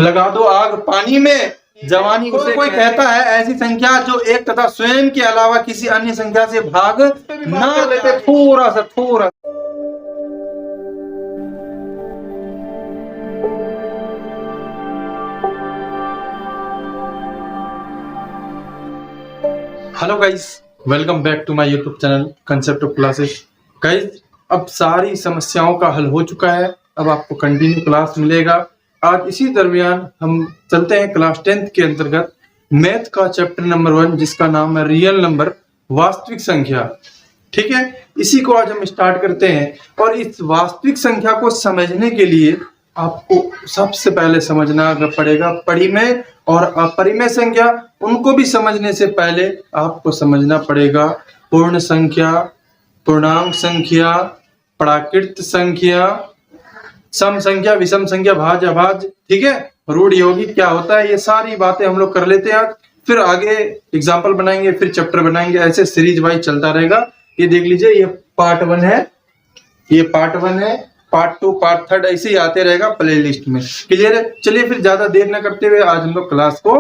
लगा दो आग पानी में, जवानी उसे कोई कहता है ऐसी संख्या जो एक तथा स्वयं के अलावा किसी अन्य संख्या से भाग ना लेते। थोड़ा सा hello guys, welcome back to my YouTube channel concept of classes. Guys, अब सारी समस्याओं का हल हो चुका है, अब आपको कंटिन्यू क्लास मिलेगा। आज इसी दरमियान हम चलते हैं क्लास 10th के अंतर्गत मैथ का चैप्टर नंबर 1, जिसका नाम है रियल नंबर, वास्तविक संख्या। ठीक है, इसी को आज हम स्टार्ट करते हैं। और इस वास्तविक संख्या को समझने के लिए आपको सबसे पहले समझना पड़ेगा परिमेय और अपरिमेय संख्या। उनको भी समझने से पहले आपको समझना पड़ेगा पूर्ण संख्या, पूर्णांक संख्या, प्राकृत संख्या, सम संख्या, विषम संख्या, भाज्य अभाज्य, ठीक है, रूढ़ यौगिक क्या होता है, ये सारी बातें हम लोग कर लेते हैं आज। फिर आगे एग्जाम्पल बनाएंगे, फिर चैप्टर बनाएंगे, ऐसे सीरीज वाइज चलता रहेगा। ये देख लीजिए, ये पार्ट 1 है, ये पार्ट 1 है, पार्ट 2, पार्ट 3 ऐसे ही आते रहेगा प्ले लिस्ट में। क्लियर है? चलिए फिर ज्यादा देर न करते हुए आज हम लोग क्लास को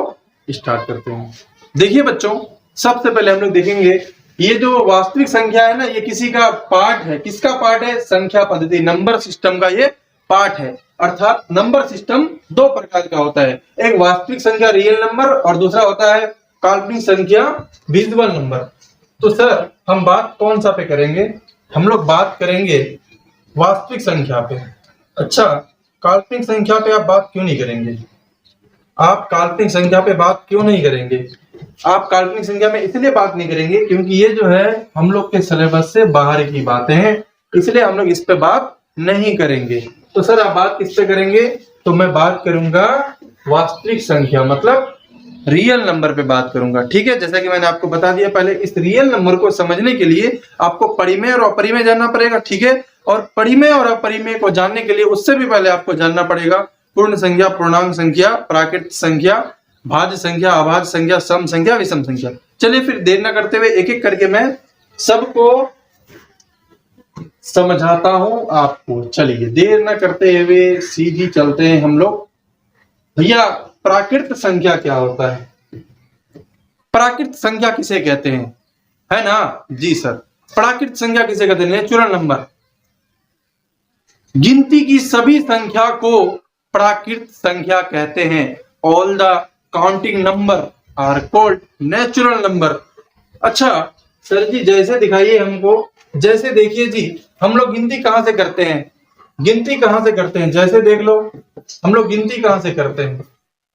स्टार्ट करते हैं। देखिए बच्चों, सबसे पहले हम लोग देखेंगे ये जो वास्तविक संख्या है ना, ये किसी का पार्ट है। किसका पार्ट है? संख्या पद्धति, नंबर सिस्टम का ये पार्ट है। अर्थात नंबर सिस्टम दो प्रकार का होता है, एक वास्तविक संख्या रियल नंबर और दूसरा होता है काल्पनिक संख्या विजुअल नंबर। तो सर हम बात कौन सा पे करेंगे? हम लोग बात करेंगे वास्तविक संख्या पे। अच्छा, काल्पनिक संख्या पे आप बात क्यों नहीं करेंगे? आप काल्पनिक संख्या पे बात क्यों नहीं करेंगे? आप काल्पनिक संख्या में इसलिए बात नहीं करेंगे क्योंकि ये जो है हम लोग के सिलेबस से बाहर की बातें हैं, इसलिए हम लोग इस पे बात नहीं करेंगे। तो सर आप बात किस पे करेंगे? तो मैं बात करूंगा वास्तविक संख्या, मतलब रियल नंबर पे बात करूंगा। ठीक है, जैसा कि मैंने आपको बता दिया, पहले इस रियल नंबर को समझने के लिए आपको परिमेय और अपरिमेय जानना पड़ेगा। ठीक है, और परिमेय और अपरिमेय को जानने के लिए उससे भी पहले आपको जानना पड़ेगा पूर्ण संख्या, पूर्णांक संख्या, प्राकृत संख्या, भाज्य संख्या, अभाज्य संख्या, सम संख्या, विषम संख्या। चलिए फिर देर न करते हुए एक एक करके मैं सबको समझाता हूं आपको। चलिए देर न करते हुए सीधी चलते हैं हम लोग। भैया, प्राकृत संख्या क्या होता है? प्राकृत संख्या किसे कहते हैं? है ना जी सर, प्राकृत संख्या किसे कहते हैं? Natural number. गिनती की सभी संख्या को प्राकृत संख्या कहते हैं। All the counting number are called natural number. अच्छा सर जी, जैसे दिखाइए हमको। जैसे देखिए जी, हम लोग गिनती कहां से करते हैं? गिनती कहां से करते हैं? जैसे देख लो, हम लोग गिनती कहां से करते हैं?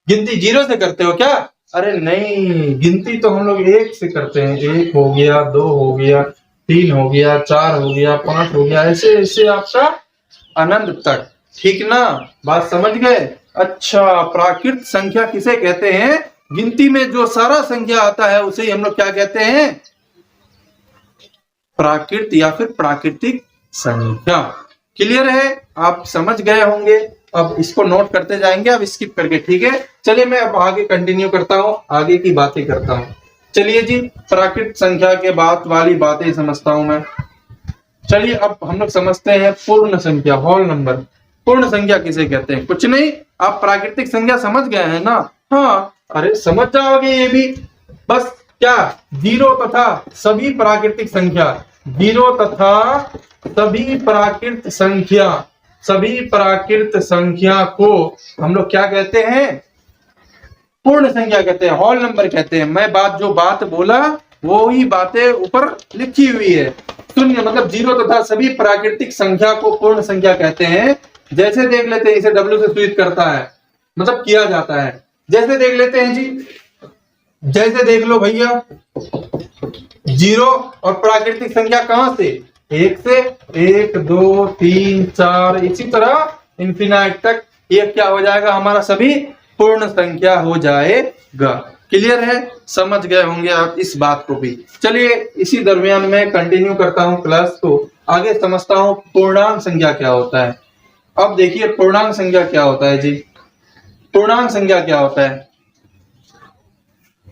गिनती 0 से करते हो क्या? अरे नहीं, गिनती तो हम लोग 1 से करते हैं। 1 हो गया, 2 हो गया, 3 हो गया, 4 हो गया, 5 हो गया, ऐसे ऐसे आपका अनंत तक। ठीक ना, बात समझ गए? अच्छा, प्राकृत संख्या किसे कहते हैं? गिनती में जो सारा संख्या आता है उसे हम लोग क्या कहते हैं? प्राकृत या फिर प्राकृतिक संख्या। क्लियर है? आप समझ गए होंगे। अब इसको नोट करते जाएंगे, अब स्किप करके। ठीक है, चलिए मैं अब आगे कंटिन्यू करता हूं, आगे की बातें करता हूं। चलिए जी, प्राकृत संख्या के बाद वाली बातें समझता हूं मैं। चलिए अब हम लोग समझते हैं पूर्ण संख्या, होल नंबर। पूर्ण संख्या किसे कहते हैं? कुछ नहीं, आप प्राकृतिक संख्या समझ गए हैं ना? हाँ, अरे समझ जाओगे ये भी। बस क्या, 0 तथा सभी प्राकृतिक संख्या, 0 तथा सभी प्राकृत संख्या, सभी प्राकृत संख्या को हम लोग क्या कहते हैं? पूर्ण संख्या कहते हैं, होल नंबर कहते हैं। मैं जो बात बोला वो ही बातें ऊपर लिखी हुई है। शून्य मतलब 0 तथा सभी प्राकृतिक संख्या को पूर्ण संख्या कहते हैं। जैसे देख लेते हैं, इसे W से सूचित करता है, मतलब किया जाता है। जैसे देख लेते हैं जी, जैसे देख लो भैया, 0 और प्राकृतिक संख्या कहां से? 1 से। 1 2 3 4 इसी तरह इन्फिनाइट तक ये क्या हो जाएगा? हमारा सभी पूर्ण संख्या हो जाएगा। क्लियर है? समझ गए होंगे आप इस बात को भी। चलिए इसी दरमियान में कंटिन्यू करता हूं क्लास को, आगे समझता हूं पूर्णांक संख्या क्या होता है। अब देखिए पूर्णांक संख्या क्या होता है जी। पूर्णांक संख्या क्या होता है?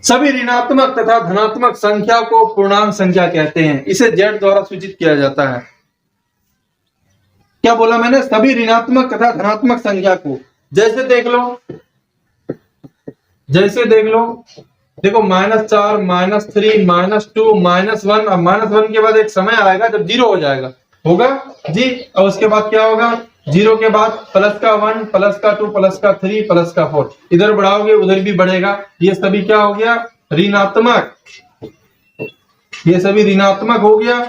सभी ऋणात्मक तथा धनात्मक संख्या को पूर्णांक संख्या कहते हैं। इसे Z द्वारा सूचित किया जाता है। क्या बोला मैंने? सभी ऋणात्मक तथा धनात्मक संख्या को। जैसे देख लो, जैसे देख लो, देखो -4 -3 -2 -1, अब -1 के बाद एक समय आएगा जब 0 हो जाएगा, होगा जी। और उसके बाद क्या होगा, 0 के बाद +1 +2 +3 +4, इधर बढ़ाओगे उधर भी बढ़ेगा। ये सभी क्या हो गया, ऋणात्मक, ये सभी ऋणात्मक हो गया।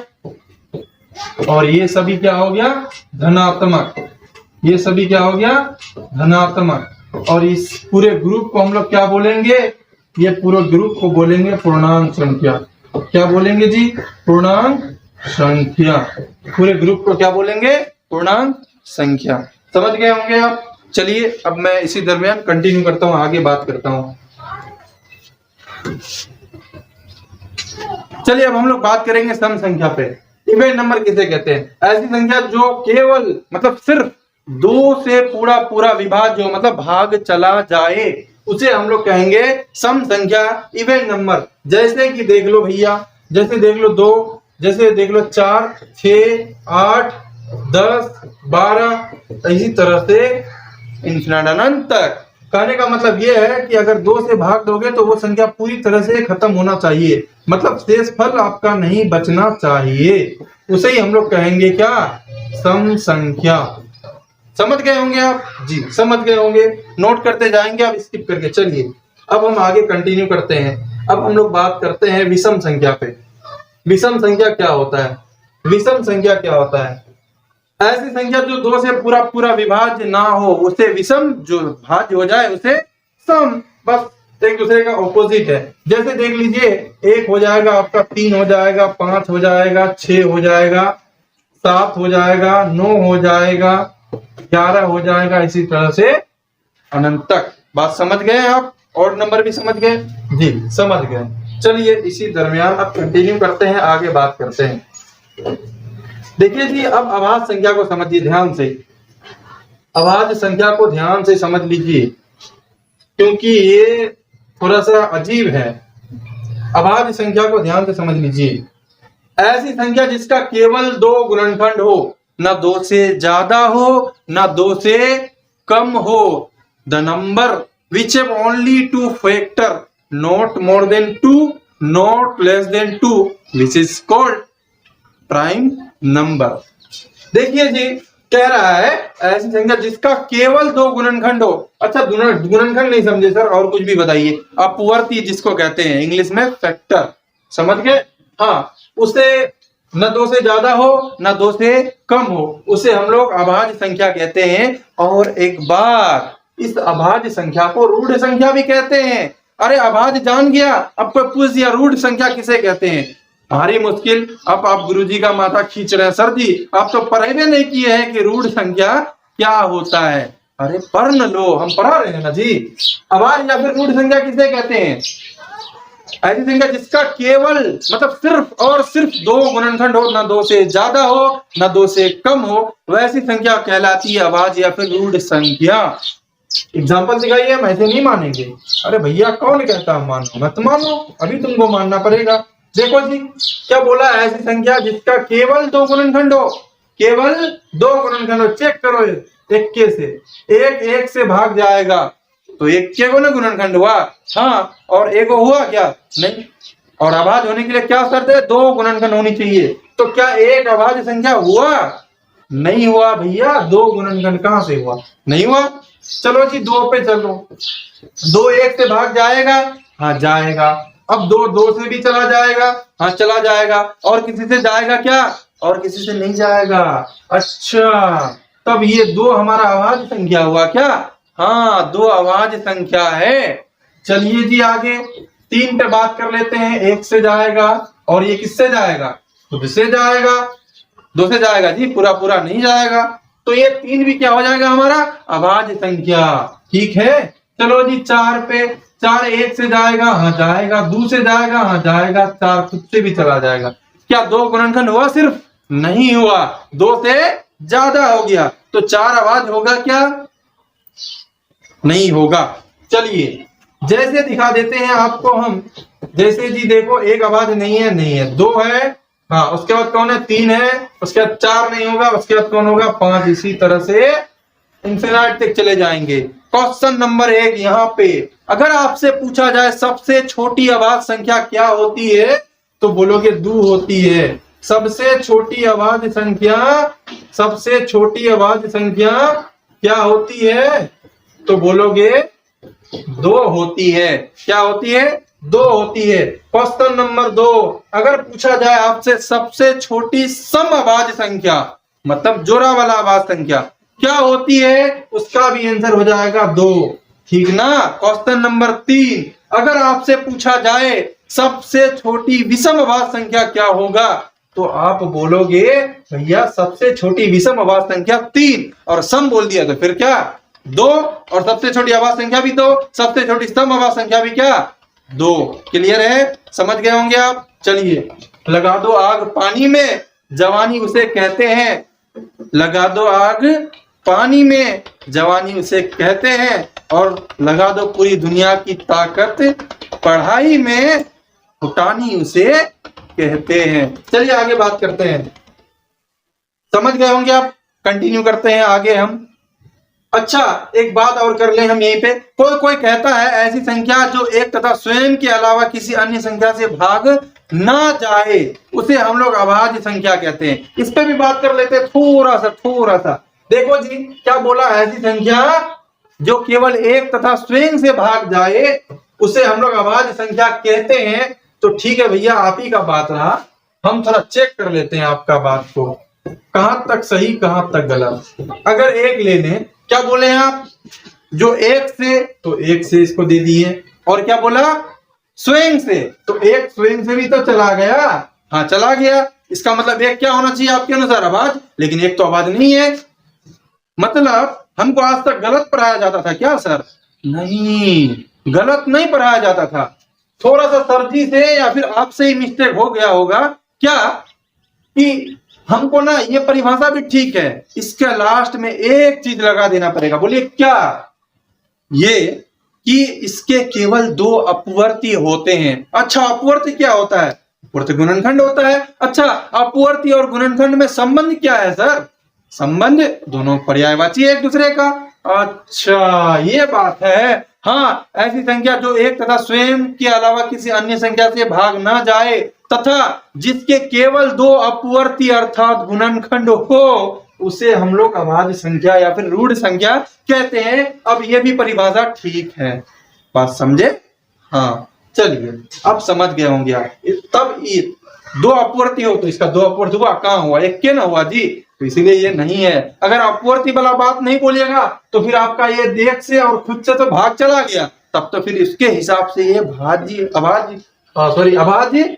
और ये सभी क्या हो गया, धनात्मक, ये सभी क्या हो गया, धनात्मक। और इस पूरे ग्रुप को हम लोग क्या बोलेंगे, ये पूरे ग्रुप को बोलेंगे पूर्णांक संख्या। क्या बोलेंगे जी, पूर्णांक संख्या। पूरे ग्रुप को क्या बोलेंगे, पूर्णांक संख्या। समझ गए होंगे आप। चलिए अब मैं इसी दरमियान कंटिन्यू करता हूं, आगे बात करता हूं। चलिए अब हम लोग बात करेंगे सम संख्या पे। इवेन नंबर किसे कहते हैं, ऐसी संख्या जो केवल मतलब सिर्फ 2 से पूरा पूरा विभाज्य हो, मतलब भाग चला जाए, उसे हम लोग कहेंगे सम संख्या, इवेन नंबर। जैसे कि देख लो भैया, जैसे देख लो 2, जैसे देख लो 4 6 8 10 12, इसी तरह से इन्फिनिट अनंत तक। कहने का मतलब यह है कि अगर 2 से भाग दोगे तो वो संख्या पूरी तरह से खत्म होना चाहिए, मतलब शेषफल आपका नहीं बचना चाहिए, उसे ही हम लोग कहेंगे क्या, सम संख्या। समझ गए होंगे आप जी, समझ गए होंगे, नोट करते जाएंगे आप स्किप करके। चलिए अब हम आगे कंटिन्यू करते हैं। अब हम लोग बात करते हैं विषम संख्या पे। विषम संख्या क्या होता है, विषम संख्या क्या होता है, ऐसी संख्या जो 2 से पूरा पूरा विभाज्य ना हो, उसे विषम, जो भाज्य हो जाए उसे सम, बस एक दूसरे का ऑपोजिट है। जैसे देख लीजिए, 1 हो जाएगा आपका, 3 हो जाएगा, 5 हो जाएगा, 6 हो जाएगा, 7 हो जाएगा, 9 हो जाएगा, 11 हो जाएगा, इसी तरह से अनंत तक। बात समझ गए आप, और नंबर भी समझ गए जी, समझ गए। चलिए इसी दरमियान अब कंटिन्यू करते हैं, आगे बात करते हैं। देखिए जी, अब अभाज्य संख्या को समझिए ध्यान से, अभाज्य संख्या को ध्यान से समझ लीजिए, क्योंकि ये थोड़ा सा अजीब है। अभाज्य संख्या को ध्यान से समझ लीजिए, ऐसी संख्या जिसका केवल 2 गुणनखंड हो, ना 2 से ज्यादा हो ना 2 से कम हो। The number which have only 2 factor, not more than 2, not less than 2, which is called prime number. देखिए जी, कह रहा है ऐसी संख्या जिसका केवल 2 गुणनखंड हो। अच्छा, गुणनखंड नहीं समझे सर, और कुछ भी बताइए। अपवर्ती जिसको कहते हैं इंग्लिश में फैक्टर, समझ गए। हाँ, उसे न 2 से ज्यादा हो ना 2 से कम हो, उसे हम लोग अभाज्य संख्या कहते हैं। और एक बार इस अभाज्य संख्या को रूढ़ संख्या भी कहते हैं। अरे अभाज्य जान गया, अब कोई पूछ दिया रूढ़ संख्या किसे कहते हैं, भारी मुश्किल। अब आप गुरुजी का माथा खींच रहे हैं, सर जी आप तो पढ़े नहीं किए हैं कि रूढ़ संख्या क्या होता है। अरे पढ़ न लो, हम पढ़ा रहे हैं ना जी। अभाज्य या फिर रूढ़ संख्या किसे कहते हैं, ऐसी संख्या जिसका केवल मतलब सिर्फ और सिर्फ 2 गुणनखंड हो, ना 2 से ज्यादा हो ना 2 से कम हो, वैसी संख्या कहलाती है अभाज्य या फिर रूढ़ संख्या। एग्जाम्पल दिखाइए, हम ऐसे नहीं मानेंगे। अरे भैया कौन कहता है मानो, मत मानो, अभी तुमको मानना पड़ेगा। देखो जी क्या बोला, ऐसी संख्या जिसका केवल 2 गुणनखंड हो, केवल 2 गुणनखंड हो। चेक करो, इक्के से एक से भाग जाएगा तो इक्के को ना गुणनखंड हुआ, हाँ, और एक हुआ क्या, नहीं। और अभाज्य होने के लिए क्या शर्त है, 2 गुणनखंड होनी चाहिए। तो क्या एक अभाज्य संख्या हुआ, नहीं हुआ भैया, 2 गुणनखंड कहां से हुआ, नहीं हुआ। चलो जी 2 पे चलो, 2 1 से भाग जाएगा, हाँ जाएगा। अब 2 से भी चला जाएगा, हाँ चला जाएगा। और किसी से जाएगा क्या, और किसी से नहीं जाएगा। अच्छा, तब ये 2 हमारा अभाज्य संख्या हुआ क्या, हाँ 2 अभाज्य संख्या है। चलिए जी आगे 3 पे बात कर लेते हैं। 1 से जाएगा, और ये किससे जाएगा, खुद से जाएगा। 2 से जाएगा जी, पूरा पूरा नहीं जाएगा। तो ये 3 भी क्या हो जाएगा, हमारा अभाज्य संख्या, ठीक है। चलो जी 4 पे, 4 1 से जाएगा, हाँ जाएगा। 2 से जाएगा, हाँ जाएगा। 4 खुद से भी चला जाएगा। क्या 2 गुणनखंड हुआ, सिर्फ नहीं हुआ, 2 से ज्यादा हो गया। तो 4 अभाज्य होगा क्या, नहीं होगा। चलिए जैसे दिखा देते हैं आपको हम, जैसे जी देखो, एक अभाज्य नहीं है, नहीं है, 2 है, हाँ, उसके बाद कौन है, 3 है, उसके बाद 4 नहीं होगा, उसके बाद कौन होगा, 5। इसी तरह से इंफिनिट तक चले जाएंगे। क्वेश्चन नंबर 1 यहाँ पे अगर आपसे पूछा जाए सबसे छोटी अभाज्य संख्या क्या होती है तो बोलोगे 2 होती है। सबसे छोटी अभाज्य संख्या क्या होती है तो बोलोगे 2 होती है। क्या होती है? 2 होती है। क्वेश्चन नंबर 2 अगर पूछा जाए आपसे सबसे छोटी समअभाज्य संख्या मतलब जोड़ा वाला अभाज्य संख्या क्या होती है उसका भी आंसर हो जाएगा 2। ठीक ना। क्वेश्चन नंबर 3 अगर आपसे पूछा जाए सबसे छोटी विषम अभाज्य संख्या क्या होगा तो आप बोलोगे भैया सबसे छोटी विषम अभाज्य संख्या 3 और सम बोल दिया तो फिर क्या 2 और सबसे छोटी अभाज्य संख्या भी 2, सबसे छोटी सम अभाज्य संख्या भी क्या 2। क्लियर है? समझ गए होंगे आप। चलिए लगा दो आग पानी में जवानी उसे कहते हैं। लगा दो आग पानी में जवानी उसे कहते हैं और लगा दो पूरी दुनिया की ताकत पढ़ाई में फुटानी उसे कहते हैं। चलिए आगे बात करते हैं। समझ गए होंगे आप। कंटिन्यू करते हैं आगे हम। अच्छा एक बात और कर लें हम यहीं पे। कोई कहता है ऐसी संख्या जो एक तथा स्वयं के अलावा किसी अन्य संख्या से भाग ना जाए उसे हम लोग अभाज्य संख्या कहते हैं। इस पे भी बात कर लेते हैं थोड़ा सा। देखो जी क्या बोला, ऐसी संख्या जो केवल एक तथा स्वयं से भाग जाए उसे हम लोग अभाज्य संख्या कहते हैं। तो ठीक है भैया आप ही का बात रहा, हम थोड़ा चेक कर लेते हैं आपका बात को कहां तक सही कहां तक गलत। अगर एक ले लें, क्या बोले आप जो एक से तो एक से इसको दे दिए और क्या बोला स्वयं से तो एक स्वयं से भी तो चला गया। हाँ चला गया, इसका मतलब एक क्या होना चाहिए आपके अनुसार अभाज्य, लेकिन एक तो अभाज्य नहीं है। मतलब हमको आज तक गलत पढ़ाया जाता था क्या सर? नहीं, गलत नहीं पढ़ाया जाता था। थोड़ा सा सर जी से या फिर आपसे ही मिस्टेक हो गया होगा क्या कि हमको ना ये परिभाषा भी ठीक है, इसके लास्ट में एक चीज लगा देना पड़ेगा। बोलिए क्या? ये कि इसके केवल 2 अपवर्ती होते हैं। अच्छा अपवर्ती क्या होता है? अपवर्ती गुणनखंड होता है। अच्छा अपवर्ती और गुणनखंड में संबंध क्या है सर? संबंध दोनों पर्यायवाची है एक दूसरे का। अच्छा ये बात है। हाँ ऐसी संख्या जो एक तथा स्वयं के अलावा किसी अन्य संख्या से भाग ना जाए तथा जिसके केवल 2 अपवर्ती अर्थात गुणनखंड हो उसे हम लोग अभाज्य संख्या या फिर रूढ़ संख्या कहते हैं। अब ये भी परिभाषा ठीक है, बात समझे? हाँ चलिए अब समझ गए होंगे आप। तब 2 अपवर्ती हो तो इसका 2 अपवर्ती हुआ, कहाँ हुआ? एक के ना हुआ जी, तो इसीलिए ये नहीं है। अगर अपवर्ती वाला बात नहीं बोलिएगा तो फिर आपका ये देख से और खुद से तो भाग चला गया, तब तो फिर इसके हिसाब से ये अभाज्य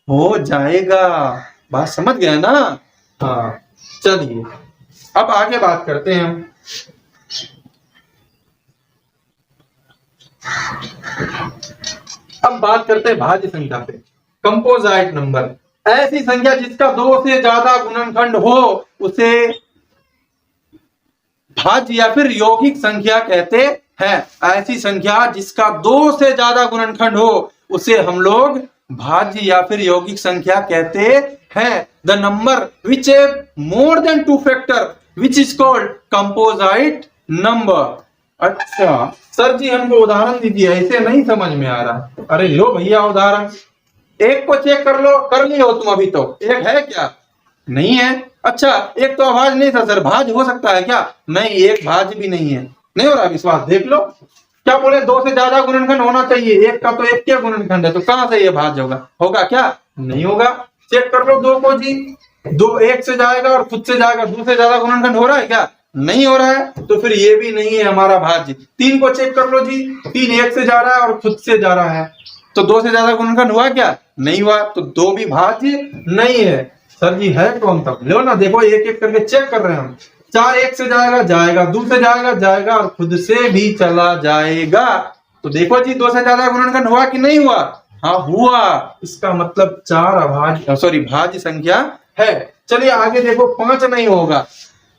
हो जाएगा। बात समझ गए ना? हाँ चलिए अब आगे बात करते हैं हम। अब बात करते हैं भाज्य संख्या पे। कंपोजिट नंबर ऐसी संख्या जिसका 2 से ज्यादा गुणनखंड हो उसे भाज्य या फिर यौगिक संख्या कहते हैं। ऐसी संख्या जिसका 2 से ज्यादा गुणनखंड हो उसे हम लोग भाज्य या फिर यौगिक संख्या कहते हैं। The number which have more than 2 factor which is called composite number. अच्छा सर जी हमको उदाहरण दीजिए, ऐसे नहीं समझ में आ रहा। अरे लो भैया उदाहरण, एक को चेक कर लो, कर लिए हो तुम अभी तो। एक है क्या? नहीं है। अच्छा एक तो अभाज्य नहीं था सर, भाज्य हो सकता है क्या? नहीं, एक भाज्य भी नहीं है। नहीं हो रहा विश्वास? देख लो क्या बोले 2 से ज्यादा गुणनखंड होना चाहिए, एक का तो एक क्या गुणनखंड है, तो कहां से ये भाज्य होगा? होगा क्या? नहीं होगा। चेक कर लो 2 को जी, 2 एक से जाएगा और खुद से जाएगा, 2 से ज्यादा गुणनखंड हो रहा है क्या? नहीं हो रहा है, तो फिर ये भी नहीं है हमारा भाज्य। 3 को चेक कर लो जी, 3 एक से जा रहा है और खुद से जा रहा है, तो 2 से ज्यादा गुणनखंड हुआ क्या? नहीं हुआ, तो 2 भी भाज्य नहीं है। सर जी है कौन? तब लो ना, देखो एक एक करके चेक कर रहे हैं हम। 4 एक से जाएगा जाएगा, 2 से जाएगा और खुद से भी चला जाएगा, तो देखो जी 2 से ज्यादा गुणनखंड हुआ कि नहीं हुआ? हाँ हुआ। इसका मतलब 4 भाज्य संख्या है। चलिए आगे देखो, 5 नहीं होगा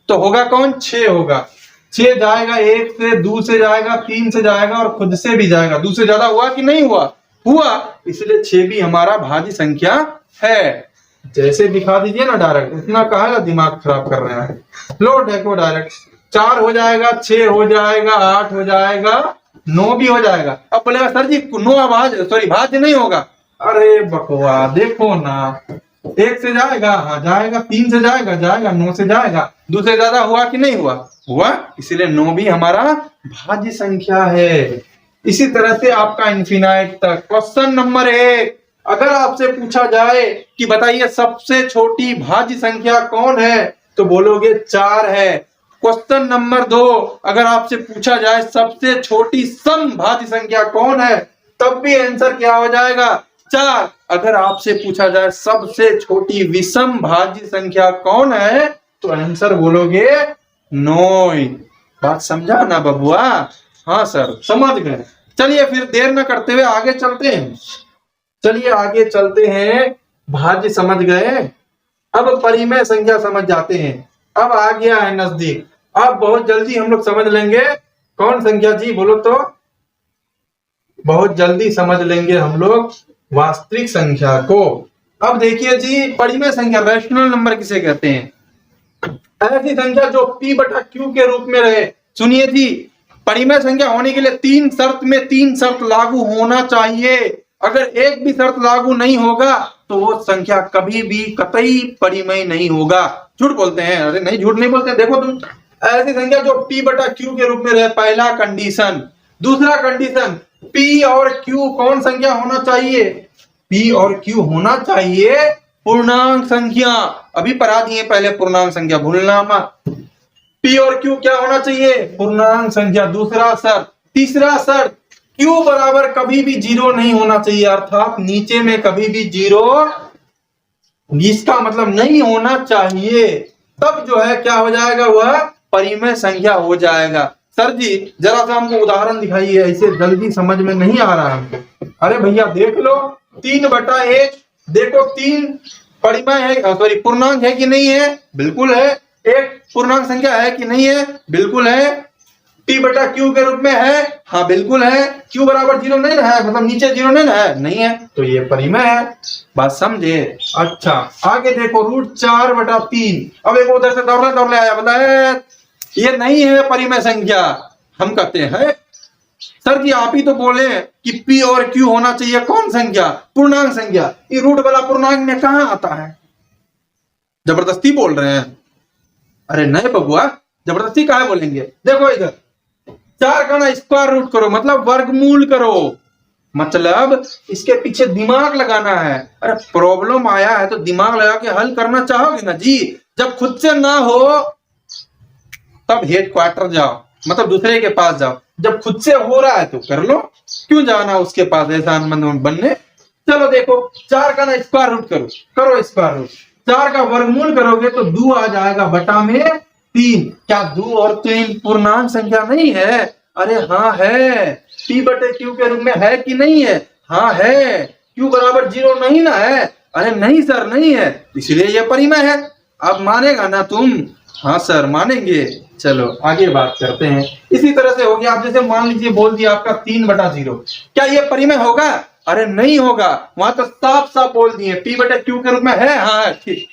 तो होगा कौन? 6 होगा। 6 जाएगा 1 से, 2 से जाएगा, 3 से जाएगा और खुद से भी जाएगा। 2 से ज्यादा हुआ कि नहीं हुआ? हुआ, इसलिए 6 भी हमारा भाज्य संख्या है। जैसे दिखा दीजिए ना डायरेक्ट, इतना काहे दिमाग खराब कर रहे हैं। लो देखो डायरेक्ट 4 हो जाएगा, 6 हो जाएगा, 8 हो जाएगा, 9 भी हो जाएगा। अब बोलेगा सर जी 9 भाज्य नहीं होगा। अरे बकवा, देखो ना, 1 से जाएगा, हाँ जाएगा, 3 से जाएगा, 9 से जाएगा, 2 से ज्यादा हुआ कि नहीं हुआ? हुआ, इसीलिए 9 भी हमारा भाज्य संख्या है। इसी तरह से आपका इन्फिनाइट तक। क्वेश्चन नंबर 1, अगर आपसे पूछा जाए कि बताइए सबसे छोटी भाज्य संख्या कौन है, तो बोलोगे 4 है। क्वेश्चन नंबर 2, अगर आपसे पूछा जाए सबसे छोटी सम भाज्य संख्या कौन है, तब भी आंसर क्या हो जाएगा? 4। अगर आपसे पूछा जाए सबसे छोटी विषम भाज्य संख्या कौन है, तो आंसर बोलोगे 9। बात समझा ना बबुआ? हाँ सर, समझ गए। चलिए फिर देर न करते हुए आगे चलते हैं। चलिए आगे चलते हैं। भाज्य समझ गए, अब परिमेय संख्या समझ जाते हैं। अब आ गया है नजदीक, अब बहुत जल्दी हम लोग समझ लेंगे। कौन संख्या जी बोलो तो? बहुत जल्दी समझ लेंगे हम लोग वास्तविक संख्या को। अब देखिए जी, परिमेय संख्या, रैशनल नंबर किसे कहते हैं? ऐसी संख्या जो P बटा Q के रूप में रहे। सुनिए जी, परिमेय संख्या होने के लिए 3 शर्त लागू होना चाहिए। अगर एक भी शर्त लागू नहीं होगा तो वो संख्या कभी भी कतई परिमेय नहीं होगा। झूठ बोलते हैं? अरे नहीं, झूठ नहीं बोलते। देखो तुम, ऐसी संख्या जो P बटा Q के रूप में रहे, पहला कंडीशन। दूसरा कंडीशन, P और Q कौन संख्या होना चाहिए? P और Q होना चाहिए पूर्णांक संख्या। अभी पढ़ा दिए पहले पूर्णांक संख्या, भूलना मत। P और Q क्या होना चाहिए? पूर्णांक संख्या। दूसरा शर्त। तीसरा शर्त, Q बराबर कभी भी 0 नहीं होना चाहिए, अर्थात नीचे में कभी भी 0 इसका मतलब नहीं होना चाहिए। तब जो है क्या हो जाएगा? वह परिमेय संख्या हो जाएगा। सर जी जरा सा हमको उदाहरण दिखाइए, ऐसे जल्दी समझ में नहीं आ रहा हमको। अरे भैया देख लो, 3/1, देखो 3 परिमेय है, सॉरी पूर्णांक है कि नहीं है? बिल्कुल है। 1 पूर्णांक संख्या है कि नहीं है? बिल्कुल है। P बटा Q के रूप में है, हाँ बिल्कुल है। Q बराबर 0 नहीं ना है, मतलब नीचे 0 नहीं ना है, नहीं है, तो ये परिमेय है। बात समझे? अच्छा आगे देखो, √4/3। अब एक उधर से दौड़ने आया, बताए ये नहीं है परिमेय संख्या। हम कहते हैं सर जी आप ही तो बोले कि P और Q होना चाहिए कौन संख्या? पूर्णांक संख्या। ये रूट वाला पूर्णांक में कहां आता है? जबरदस्ती बोल रहे हैं? अरे नहीं बबुआ, जबरदस्ती काहे बोलेंगे? देखो इधर 4 का ना स्क्वायर रूट करो, मतलब वर्गमूल करो, मतलब इसके पीछे दिमाग लगाना है। अरे प्रॉब्लम आया है तो दिमाग लगा के हल करना चाहोगे ना जी। जब खुद से ना हो तब हेडक्वार्टर जाओ, मतलब दूसरे के पास जाओ। जब खुद से हो रहा है तो कर लो, क्यों जाना उसके पास एहसान बनने। चलो देखो, 4 का ना स्क्वायर रूट करो स्क्वायर रूट। 4 का वर्गमूल करोगे तो 2 आ जाएगा बटा में 3। क्या 2 और 3 पूर्णांक संख्या नहीं है? अरे हाँ है। P बटे Q के रूप में है कि नहीं है? हाँ है। Q बराबर 0 नहीं ना है? अरे नहीं सर नहीं है, इसलिए ये परिमेय है। अब मानेगा ना तुम? हाँ सर मानेंगे। चलो आगे बात करते हैं। इसी तरह से हो गया, आप जैसे मान लीजिए बोल दिया आपका 3/0, क्या ये परिमेय होगा? अरे नहीं होगा, वहां तो साफ साफ बोल दिए P बटे Q के रूप में है। हाँ ठीक,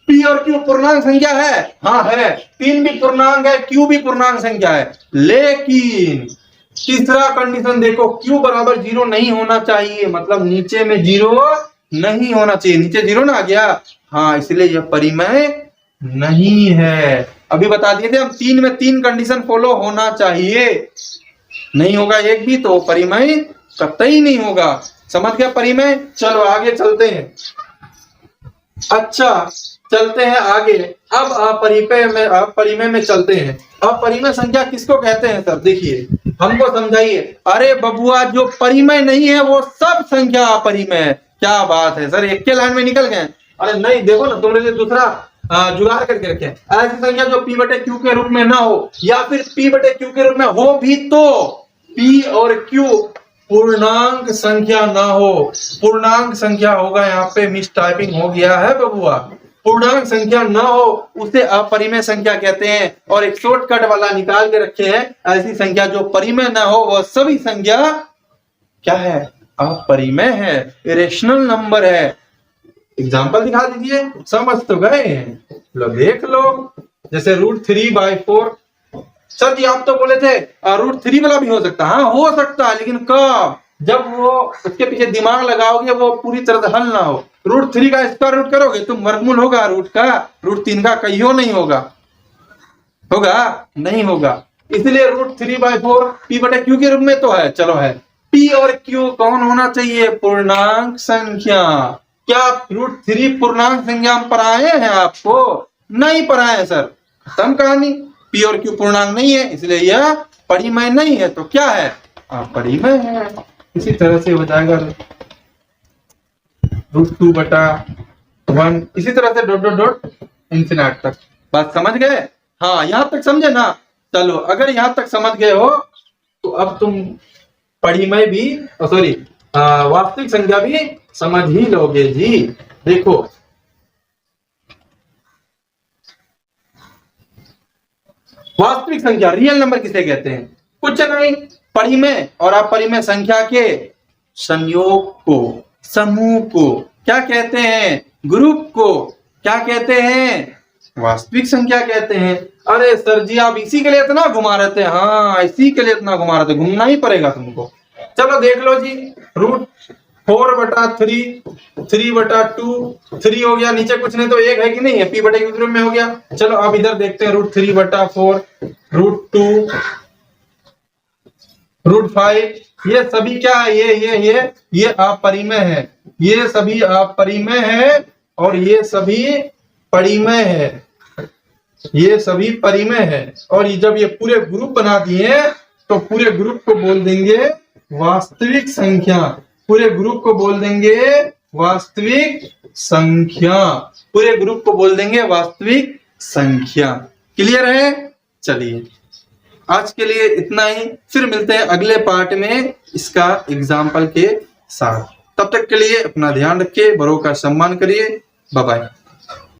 P और Q पूर्णांक संख्या है, हाँ है। 3 भी पूर्णांक है, Q भी पूर्णांक संख्या है। लेकिन तीसरा कंडीशन देखो, Q बराबर 0 नहीं होना चाहिए, मतलब नीचे में 0 नहीं होना चाहिए। नीचे 0 ना आ गया, हाँ, इसलिए यह परिमेय नहीं है। अभी बता दिए थे हम, 3 में 3 कंडीशन फॉलो होना चाहिए। नहीं होगा एक भी तो परिमेय कतई नहीं होगा। समझ गया परिमेय? चलो आगे चलते हैं। अच्छा चलते हैं आगे। अब परिमेय में चलते हैं। अब परिमेय संख्या किसको कहते हैं सर? देखिए हमको समझाइए। अरे बबुआ जो परिमेय नहीं है वो सब संख्या अपरिमेय है। क्या बात है सर, एक के लाइन में निकल गए। अरे नहीं, देखो ना तुमने दूसरा जुगाड़ करके रखे। ऐसी संख्या जो P बटे Q के रूप में ना हो, या फिर P बटे Q के रूप में हो भी तो P और Q पूर्णांक संख्या ना हो। पूर्णांक संख्या होगा, यहाँ पे मिस टाइपिंग हो गया है बबुआ। पूर्णांक संख्या ना हो उसे अपरिमेय संख्या कहते हैं। और एक शॉर्टकट वाला निकाल के रखे हैं, ऐसी संख्या जो परिमेय ना हो वह सभी संख्या क्या है? अपरिमेय है, इरेशनल नंबर है। एग्जाम्पल दिखा दीजिए, समझ तो गए? लो देख लो, जैसे √3/4 सर जी आप तो बोले थे √3 वाला भी हो सकता है। हाँ हो सकता है, लेकिन कब? जब वो उसके पीछे दिमाग लगाओगे वो पूरी तरह से हल ना हो। √3 का स्क्वायर रूट करोगे तुम, वर्गमूल होगा रूट का, √3 का कहियो नहीं होगा, होगा नहीं होगा। इसलिए √3/4 p/q के रूप में तो है। चलो है, p और q कौन होना चाहिए? पूर्णांक संख्या। क्या √3 पूर्णांक संख्या हम पढ़ाए हैं आपको? नहीं पढ़ाए सर, खत्म कहानी। p और q पूर्णांक नहीं है, इसलिए यह परिमेय नहीं है। तो क्या है? परिमेय है। इसी तरह से हो जाएगा √2/1, इसी तरह से डॉट डॉट डॉट इंफिनिट तक। बात समझ गए? हाँ यहां तक समझे ना? चलो अगर यहां तक समझ गए हो तो अब तुम परिमेय भी सॉरी वास्तविक संख्या भी समझ ही लोगे जी। देखो वास्तविक संख्या, रियल नंबर किसे कहते हैं? कुछ नहीं, परिमेय और अपरिमेय संख्या के संयोग को, समूह को क्या कहते हैं? ग्रुप को क्या कहते हैं? वास्तविक संख्या कहते हैं। अरे सर जी आप इसी के लिए इतना घुमा रहे थे? हाँ इसी के लिए इतना घुमा रहे थे, घूमना ही पड़ेगा तुमको। चलो देख लो जी, √4/3, 3/2, 3 हो गया, नीचे कुछ नहीं तो 1 है कि नहीं है, p/q के रूप में हो गया। चलो अब इधर देखते हैं √3/4, √2, √5, ये सभी क्या है? ये अपरिमेय है, ये सभी अपरिमेय है और ये सभी परिमेय है, ये सभी परिमेय है। और जब ये पूरे ग्रुप बना दिए तो पूरे ग्रुप को बोल देंगे वास्तविक संख्या, पूरे ग्रुप को बोल देंगे वास्तविक संख्या, पूरे ग्रुप को बोल देंगे वास्तविक संख्या। क्लियर है? चलिए आज के लिए इतना ही, फिर मिलते हैं अगले पार्ट में इसका एग्जाम्पल के साथ। तब तक के लिए अपना ध्यान रखिए, बड़ों का सम्मान करिए। Bye bye.